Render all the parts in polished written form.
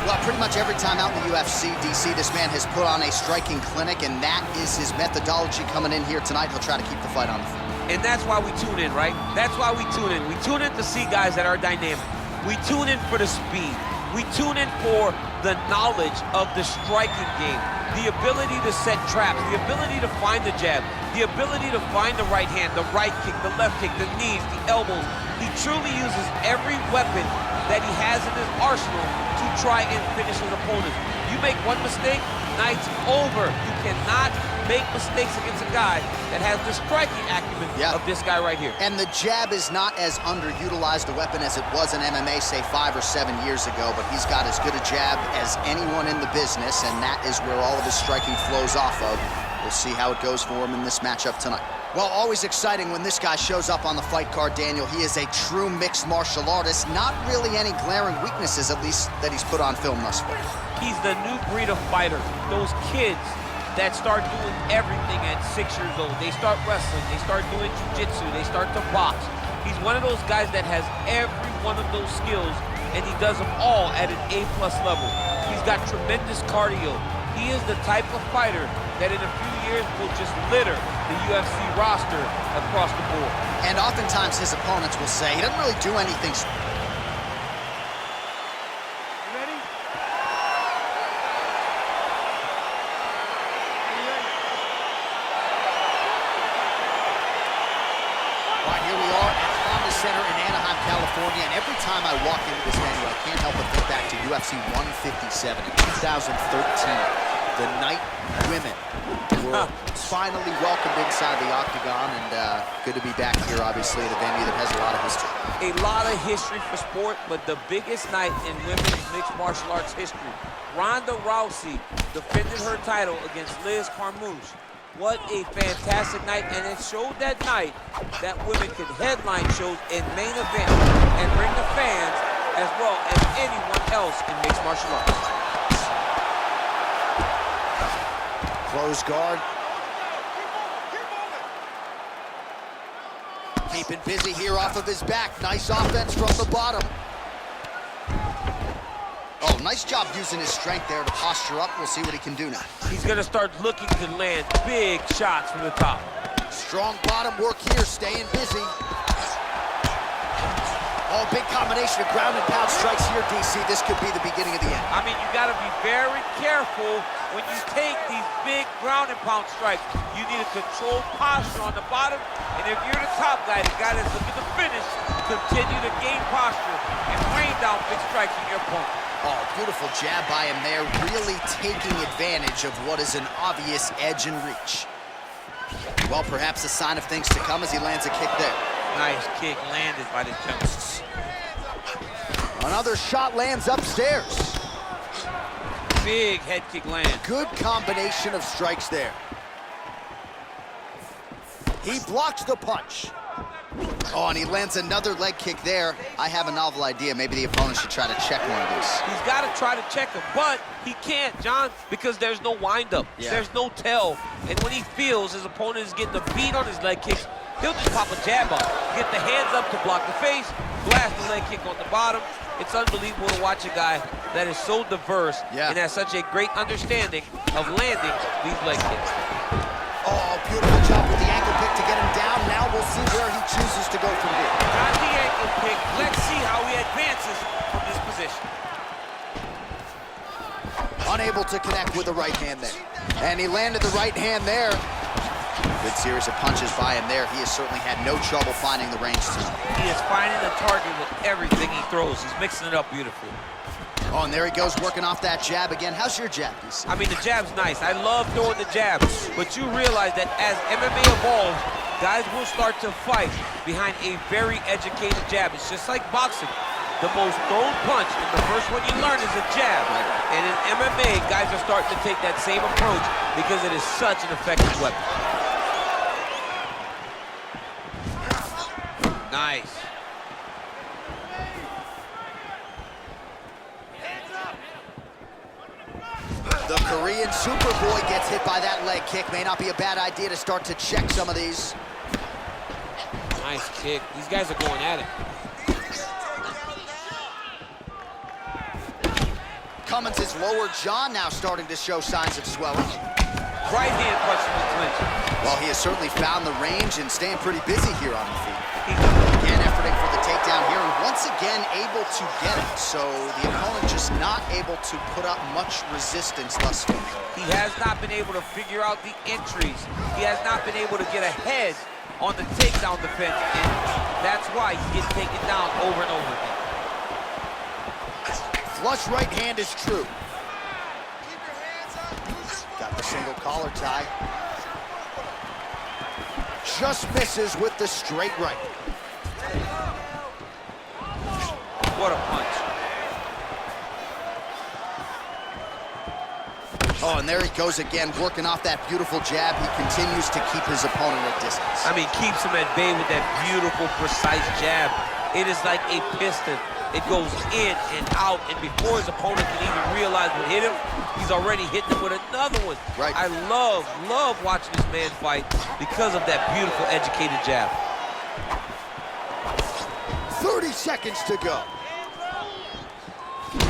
Well, pretty much every time out in the UFC, DC, this man has put on a striking clinic, and that is his methodology coming in here tonight. He'll try to keep the fight on the field. And that's why we tune in, right? That's why we tune in. We tune in to see guys that are dynamic. We tune in for the speed. We tune in for the knowledge of the striking game, the ability to set traps, the ability to find the jab, the ability to find the right hand, the right kick, the left kick, the knees, the elbows. He truly uses every weapon that he has in his arsenal to try and finish his opponents. You make one mistake, night's over. You cannot make mistakes against a guy that has the striking acumen of this guy right here. And the jab is not as underutilized a weapon as it was in MMA, say 5 or 7 years ago, but he's got as good a jab as anyone in the business, and that is where all of his striking flows off of. We'll see how it goes for him in this matchup tonight. Well, always exciting when this guy shows up on the fight card, Daniel. He is a true mixed martial artist. Not really any glaring weaknesses, at least, that he's put on film thus far. He's the new breed of fighter. Those kids that start doing everything at 6 years old. They start wrestling, they start doing jiu-jitsu, they start to box. He's one of those guys that has every one of those skills, and he does them all at an A+ level. He's got tremendous cardio. He is the type of fighter that in a few years will just litter the UFC roster across the board. And oftentimes his opponents will say he doesn't really do anything. Center in Anaheim, California, and every time I walk into this venue, I can't help but think back to UFC 157 in 2013. The night women were finally welcomed inside the octagon, and good to be back here, obviously, at a venue that has a lot of history. A lot of history for sport, but the biggest night in women's mixed martial arts history. Ronda Rousey defended her title against Liz Carmouche. What a fantastic night, and it showed that night that women can headline shows in main event and bring the fans as well as anyone else in mixed martial arts. Close guard. Keeping busy here off of his back. Nice offense from the bottom. Oh, nice job using his strength there to posture up. We'll see what he can do now. He's going to start looking to land big shots from the top. Strong bottom work here, staying busy. Oh, big combination of ground and pound strikes here, DC. This could be the beginning of the end. I mean, you got to be very careful when you take these big ground and pound strikes. You need a controlled posture on the bottom. And if you're the top guy, the guy that's looking to finish, continue to gain posture and rain down big strikes on your opponent. Oh, beautiful jab by him there, really taking advantage of what is an obvious edge and reach. Well, perhaps a sign of things to come as he lands a kick there. Nice kick landed by the jumper. Another shot lands upstairs. Big head kick land. Good combination of strikes there. He blocks the punch. Oh, and he lands another leg kick there. I have a novel idea. Maybe the opponent should try to check one of these. He's got to try to check him, but he can't, John, because there's no windup. Yeah. There's no tell. And when he feels his opponent is getting a beat on his leg kicks, he'll just pop a jab up, get the hands up to block the face, blast the leg kick on the bottom. It's unbelievable to watch a guy that is so diverse and has such a great understanding of landing these leg kicks. Oh, beautiful job with the ankle pick to get him down. Now we'll see where he chooses to go from here. Got the ankle pick. Let's see how he advances from this position. Unable to connect with the right hand there. And he landed the right hand there. Good series of punches by him there. He has certainly had no trouble finding the range tonight. He is finding the target with everything he throws. He's mixing it up beautifully. Oh, and there he goes, working off that jab again. How's your jab, DC? I mean, the jab's nice. I love throwing the jab. But you realize that as MMA evolves, guys will start to fight behind a very educated jab. It's just like boxing. The most thrown punch, and the first one you learn is a jab. And in MMA, guys are starting to take that same approach because it is such an effective weapon. Nice. The Korean Superboy gets hit by that leg kick. May not be a bad idea to start to check some of these. Nice kick. These guys are going at it. Cummins' lower jaw now starting to show signs of swelling. Right hand punch from the clinch. Well, he has certainly found the range and staying pretty busy here on the feet. He's Again, efforting for the takedown here, and once again able to get it. So the opponent just not able to put up much resistance thus far. He has not been able to figure out the entries. He has not been able to get ahead on the takedown defense, and that's why he gets taken down over and over again. Flush right hand is true. Got the single collar tie. Just misses with the straight right. What a punch. Oh, and there he goes again, working off that beautiful jab. He continues to keep his opponent at distance. I mean, keeps him at bay with that beautiful, precise jab. It is like a piston. It goes in and out, and before his opponent can even realize what hit him, he's already hitting him with another one. Right. I love watching this man fight because of that beautiful, educated jab. 30 seconds to go.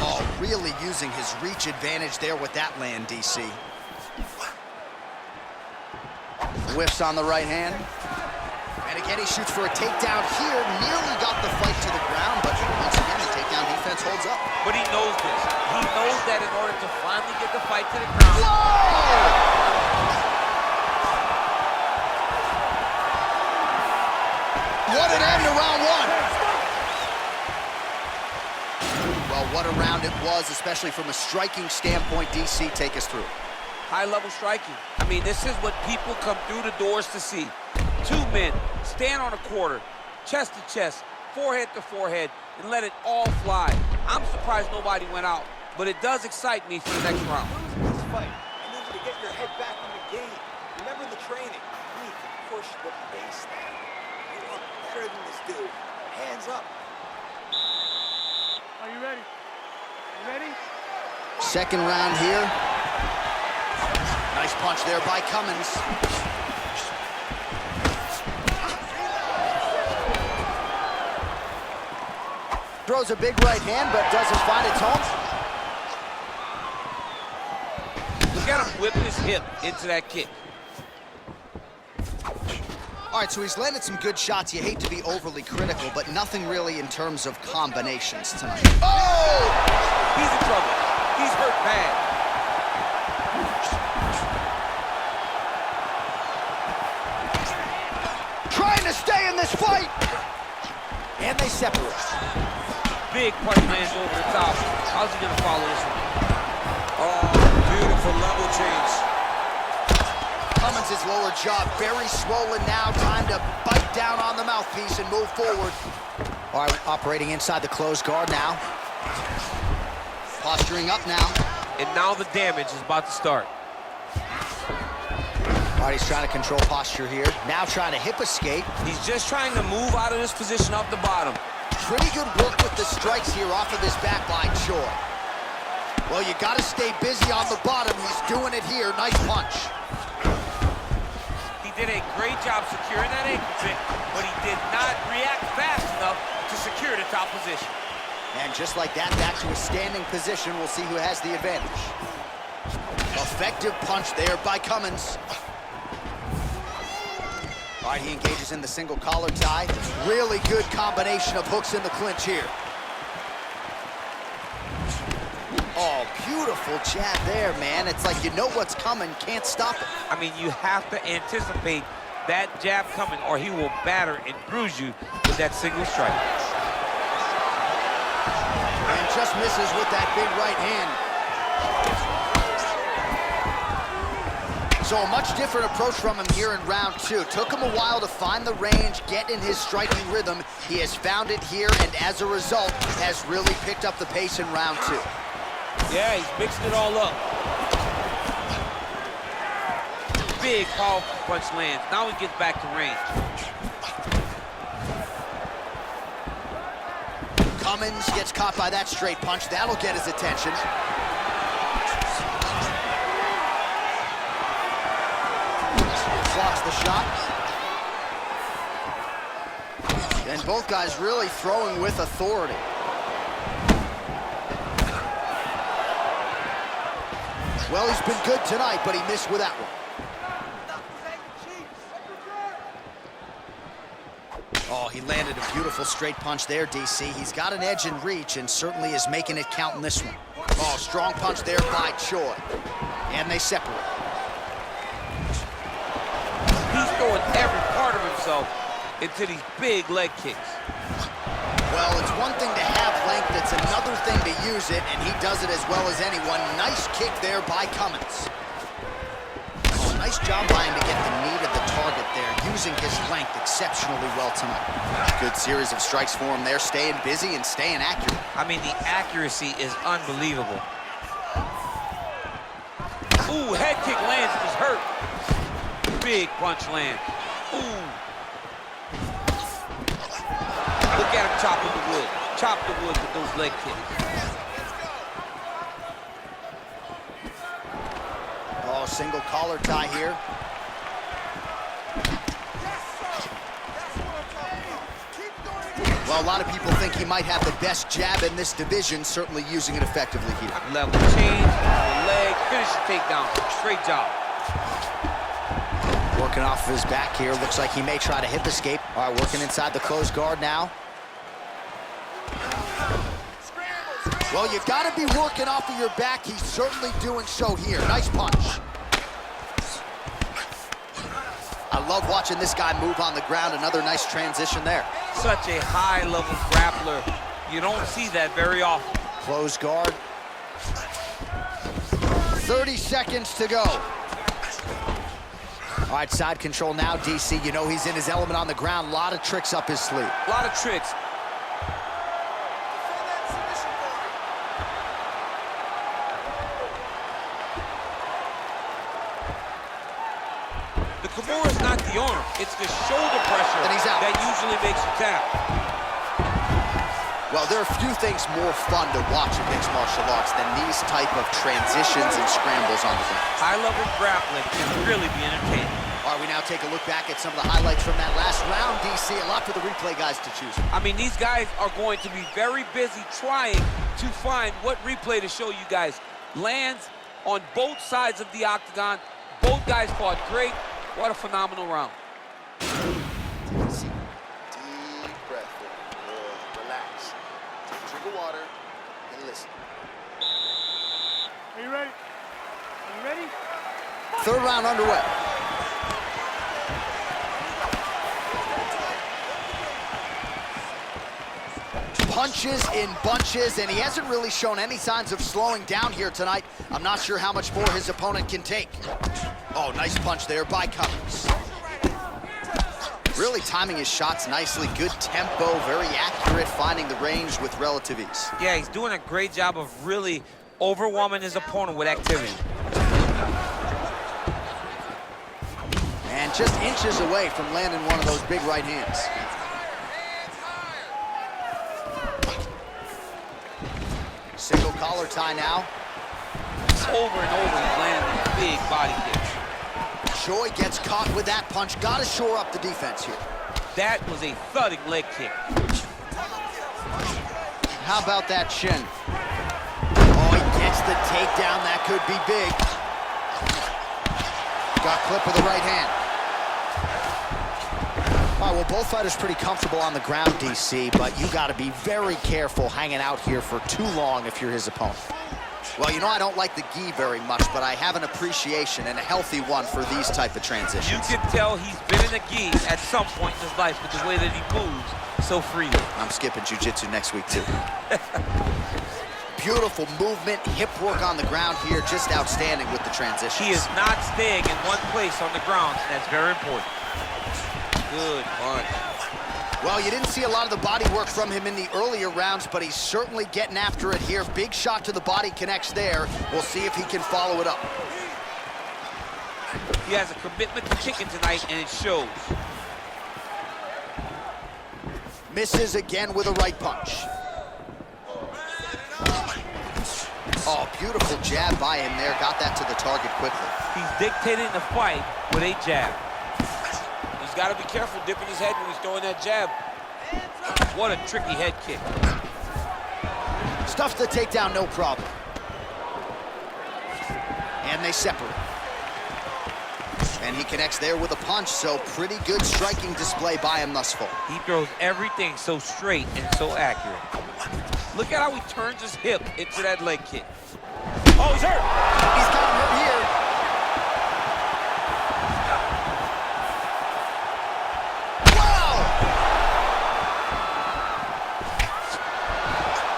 Oh, really using his reach advantage there with that land, DC. Whiffs on the right hand. And again, he shoots for a takedown here. Nearly got the fight to the ground, but once again, the takedown defense holds up. But he knows this. He knows that in order to finally get the fight to the ground. Whoa! What an end to round one. Well, what a round it was, especially from a striking standpoint. DC, take us through. High-level striking. I mean, this is what people come through the doors to see. Two men stand on a quarter, chest to chest, forehead to forehead, and let it all fly. I'm surprised nobody went out, but it does excite me for the next round. This fight, I need you to get your head back in the game. Remember the training. You need to push the baseline. You look better than this dude. Hands up. Are you ready? You ready? Second round here. Nice punch there by Cummins. Throws a big right hand, but doesn't find its home. Look at him whip his hip into that kick. All right, so he's landed some good shots. You hate to be overly critical, but nothing really in terms of combinations tonight. Oh! He's in trouble. He's hurt bad. Trying to stay in this fight. And they separate. Big punch lands over the top. How's he gonna follow this one? Oh, beautiful level change. Cummins' lower jaw very swollen now. Time to bite down on the mouthpiece and move forward. All right, operating inside the closed guard now. Posturing up now. And now the damage is about to start. All right, he's trying to control posture here. Now trying to hip escape. He's just trying to move out of this position off the bottom. Pretty good work with the strikes here off of his back line, Choi. Well, you got to stay busy on the bottom. He's doing it here. Nice punch. He did a great job securing that ankle pick, but he did not react fast enough to secure the top position. And just like that, back to a standing position. We'll see who has the advantage. Effective punch there by Cummins. All right, he engages in the single collar tie. Really good combination of hooks in the clinch here. Oh, beautiful jab there, man. It's like you know what's coming, can't stop it. I mean, you have to anticipate that jab coming or he will batter and bruise you with that single strike. And just misses with that big right hand. So a much different approach from him here in round two. Took him a while to find the range, get in his striking rhythm. He has found it here, and as a result, has really picked up the pace in round two. Yeah, he's mixing it all up. Big, powerful punch lands. Now he gets back to range. Cummins gets caught by that straight punch. That'll get his attention. Blocks the shot. And both guys really throwing with authority. Well, he's been good tonight, but he missed with that one. Oh, he landed a beautiful straight punch there, DC. He's got an edge in reach and certainly is making it count in this one. Oh, strong punch there by Choi. And they separate. He's throwing every part of himself into these big leg kicks. Well, it's one thing to have length, it's another thing to use it, and he does it as well as anyone. Nice kick there by Cummins. Oh, nice job by him to get the knee to the target there, using his length exceptionally well tonight. Good series of strikes for him there, staying busy and staying accurate. I mean, the accuracy is unbelievable. Ooh, head kick lands, he's hurt. Big punch land. Ooh. Look at him chopping the wood. Chop the wood with those leg kicks. Oh, single collar tie here. Well, a lot of people think he might have the best jab in this division, certainly using it effectively here. Level change, leg, finish the takedown. Great job. Working off of his back here. Looks like he may try to hip escape. All right, working inside the closed guard now. Well, you've got to be working off of your back. He's certainly doing so here. Nice punch. I love watching this guy move on the ground. Another nice transition there. Such a high-level grappler. You don't see that very often. Closed guard. 30 seconds to go. All right, side control now, DC. You know he's in his element on the ground. A lot of tricks up his sleeve. A lot of tricks. The Kimura is not the arm. It's the shoulder pressure And he's out. that usually makes you tap. Well, there are few things more fun to watch in mixed martial arts than these type of transitions and scrambles on the ground. High-level grappling can really be entertaining. All right, we now take a look back at some of the highlights from that last round, DC. A lot for the replay guys to choose from. I mean, these guys are going to be very busy trying to find what replay to show you guys. Lands on both sides of the octagon. Both guys fought great. What a phenomenal round. Take a seat. Deep breath. Good. Relax. Take a drink of water and listen. Are you ready? Are you ready? Third round underway. Punches in bunches, and he hasn't really shown any signs of slowing down here tonight. I'm not sure how much more his opponent can take. Oh, nice punch there by Cummins. Really timing his shots nicely. Good tempo, very accurate, finding the range with relative ease. Yeah, he's doing a great job of really overwhelming his opponent with activity. And just inches away from landing one of those big right hands. Single collar tie now. Over and over, he's landing these big body kicks. Choi gets caught with that punch. Got to shore up the defense here. That was a thudding leg kick. How about that shin? Oh, he gets the takedown. That could be big. Got clipped with the right hand. All right, well, both fighters pretty comfortable on the ground, DC, but you got to be very careful hanging out here for too long if you're his opponent. Well, you know, I don't like the gi very much, but I have an appreciation, and a healthy one, for these type of transitions. You can tell he's been in the gi at some point in his life with the way that he moves so freely. I'm skipping jiu-jitsu next week, too. Beautiful movement, hip work on the ground here, just outstanding with the transitions. He is not staying in one place on the ground, and that's very important. Good punch. Well, you didn't see a lot of the body work from him in the earlier rounds, but he's certainly getting after it here. Big shot to the body connects there. We'll see if he can follow it up. He has a commitment to kicking tonight, and it shows. Misses again with a right punch. Oh, beautiful jab by him there. Got that to the target quickly. He's dictating the fight with a jab. He's got to be careful dipping his head when he's throwing that jab. What a tricky head kick. Stuffs the takedown, no problem. And they separate. And he connects there with a punch, so pretty good striking display by him thus far. He throws everything so straight and so accurate. Look at how he turns his hip into that leg kick. Oh, he's hurt! He's got him hurt here. Wow!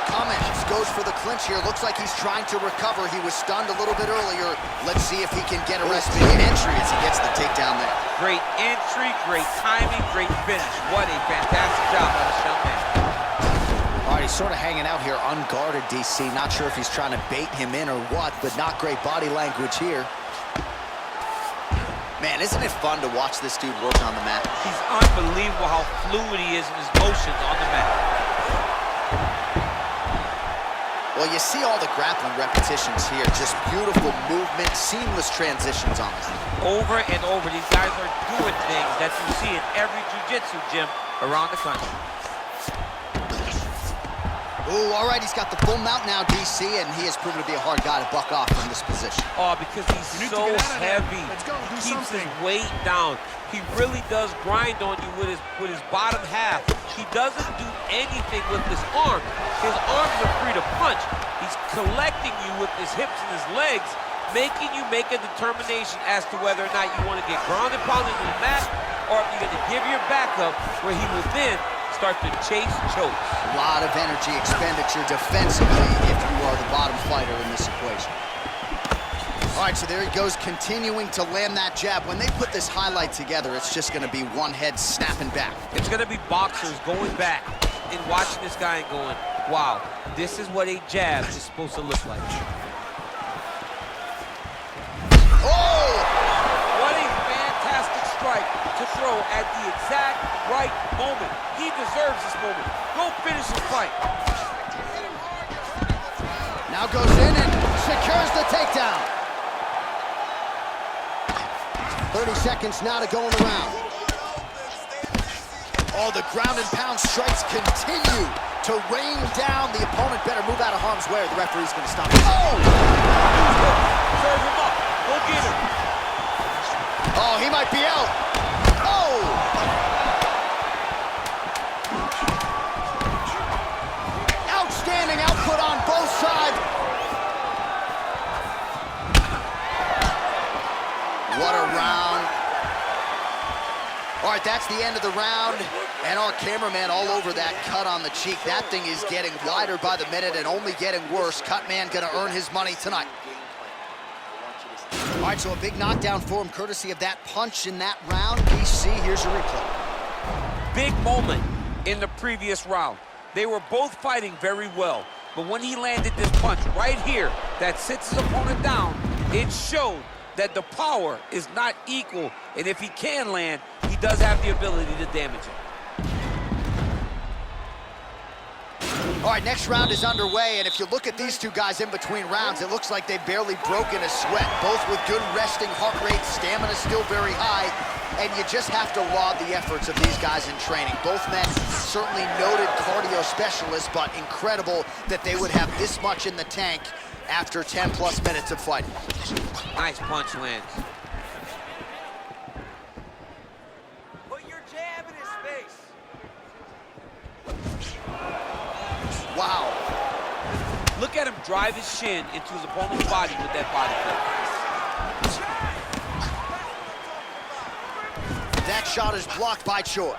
Cummins goes for the clinch here. Looks like he's trying to recover. He was stunned a little bit earlier. Let's see if he can get a respite entry as he gets the takedown there. Great entry, great timing, great finish. What a fantastic job by this young man. All right, he's sort of hanging out here unguarded, DC. Not sure if he's trying to bait him in or what, but not great body language here. Man, isn't it fun to watch this dude work on the mat? He's unbelievable how fluid he is in his motions on the mat. Well, you see all the grappling repetitions here. Just beautiful movement, seamless transitions on this. Over and over, these guys are doing things that you see in every jiu-jitsu gym around the country. Ooh, all right, he's got the full mount now, DC, and he has proven to be a hard guy to buck off from this position. Oh, because he's so heavy. He keeps his weight down. He really does grind on you with his bottom half. He doesn't do anything with his arms. His arms are free to punch. He's collecting you with his hips and his legs, making you make a determination as to whether or not you want to get ground and pounded in the mat, or if you're going to give your back up, where he will then start to chase chokes. A lot of energy expenditure defensively if you are the bottom fighter in this equation. All right, so there he goes, continuing to land that jab. When they put this highlight together, it's just going to be one head snapping back. It's going to be boxers going back and watching this guy and going, wow, this is what a jab is supposed to look like. Oh! What a fantastic strike to throw at the exact right moment. He deserves this moment. Go finish his fight. Now goes in and secures the takedown. 30 seconds now to go in the round. Oh, the ground and pound strikes continue to rain down. The opponent better move out of harm's way or the referee's going to stop it. Oh! Serve him up. Go get him. Oh, he might be out. Oh! Outstanding output on both sides. What a round. All right, that's the end of the round. And our cameraman all over that cut on the cheek. That thing is getting wider by the minute and only getting worse. Cut man gonna earn his money tonight. All right, so a big knockdown for him, courtesy of that punch in that round. BC, here's a replay. Big moment in the previous round. They were both fighting very well, but when he landed this punch right here that sits his opponent down, it showed that the power is not equal, and if he can land, he does have the ability to damage it. All right, next round is underway, and if you look at these two guys in between rounds, it looks like they've barely broken a sweat, both with good resting heart rate, stamina still very high, and you just have to laud the efforts of these guys in training. Both men certainly noted cardio specialists, but incredible that they would have this much in the tank after 10-plus minutes of fighting. Nice punch lands. Put your jab in his face. Wow. Look at him drive his shin into his opponent's body with that body kick. That shot is blocked by Choi.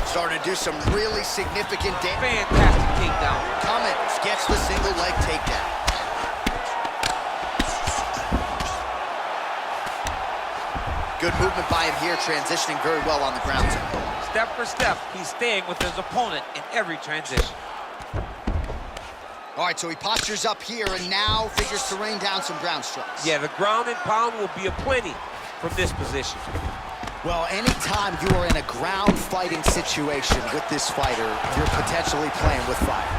Starting to do some really significant damage. Fantastic takedown. Cummins gets the single leg takedown. Good movement by him here, transitioning very well on the ground. Step for step, he's staying with his opponent in every transition. All right, so he postures up here and now figures to rain down some ground strikes. Yeah, the ground and pound will be aplenty from this position. Well, anytime you are in a ground fighting situation with this fighter, you're potentially playing with fire.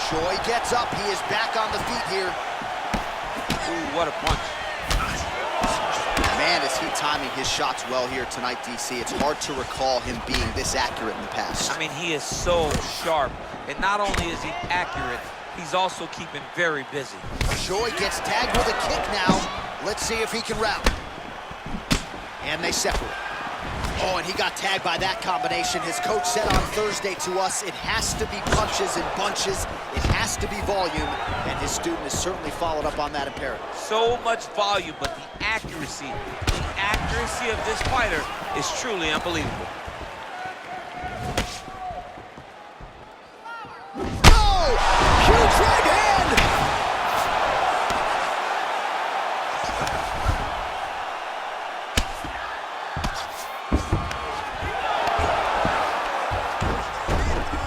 Choi gets up. He is back on the feet here. Ooh, what a punch. Man, is he timing his shots well here tonight, DC. It's hard to recall him being this accurate in the past. I mean, he is so sharp. And not only is he accurate, he's also keeping very busy. Choi gets tagged with a kick now. Let's see if he can route. And they separate. Oh, and he got tagged by that combination. His coach said on Thursday to us, it has to be punches and bunches. It has to be volume. And his student has certainly followed up on that imperative. So much volume, but the accuracy of this fighter is truly unbelievable. Oh! Huge right hand!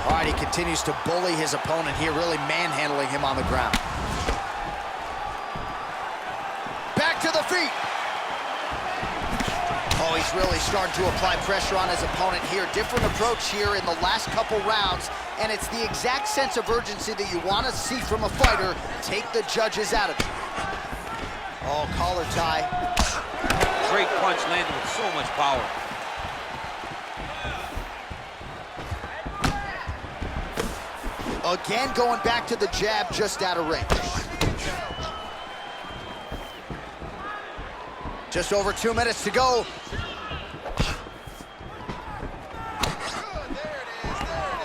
All right, he continues to bully his opponent here, really manhandling him on the ground. Back to the feet. Oh, he's really starting to apply pressure on his opponent here. Different approach here in the last couple rounds, and it's the exact sense of urgency that you want to see from a fighter. Take the judge's attitude. Oh, collar tie. Great punch landed with so much power. Again, going back to the jab, just out of range. Just over 2 minutes to go.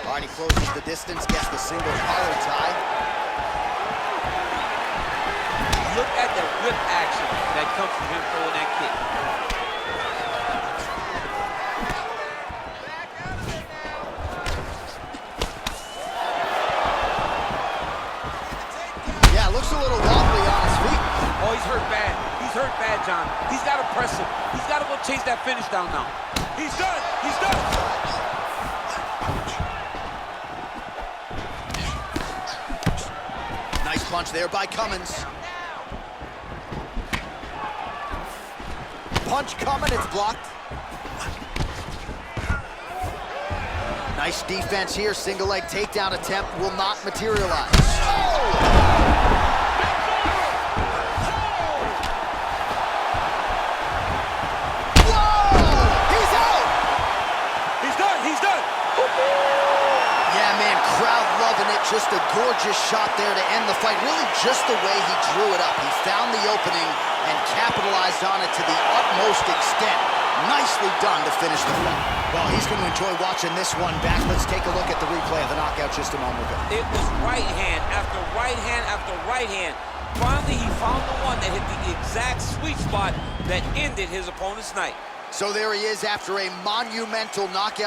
All right, he closes the distance, gets the single collar tie. Look at the whip action that comes from him throwing that kick. Yeah, looks a little wobbly on his feet. Oh, he's hurt bad. He's hurt bad, John. He's got to press him. He's got to go chase that finish down now. He's done. He's done. Nice punch there by Cummins. Punch coming, it's blocked. Nice defense here. Single leg takedown attempt will not materialize. Oh! Just a gorgeous shot there to end the fight. Really just the way he drew it up. He found the opening and capitalized on it to the utmost extent. Nicely done to finish the fight. Well, he's going to enjoy watching this one back. Let's take a look at the replay of the knockout just a moment ago. It was right hand after right hand after right hand. Finally, he found the one that hit the exact sweet spot that ended his opponent's night. So there he is after a monumental knockout.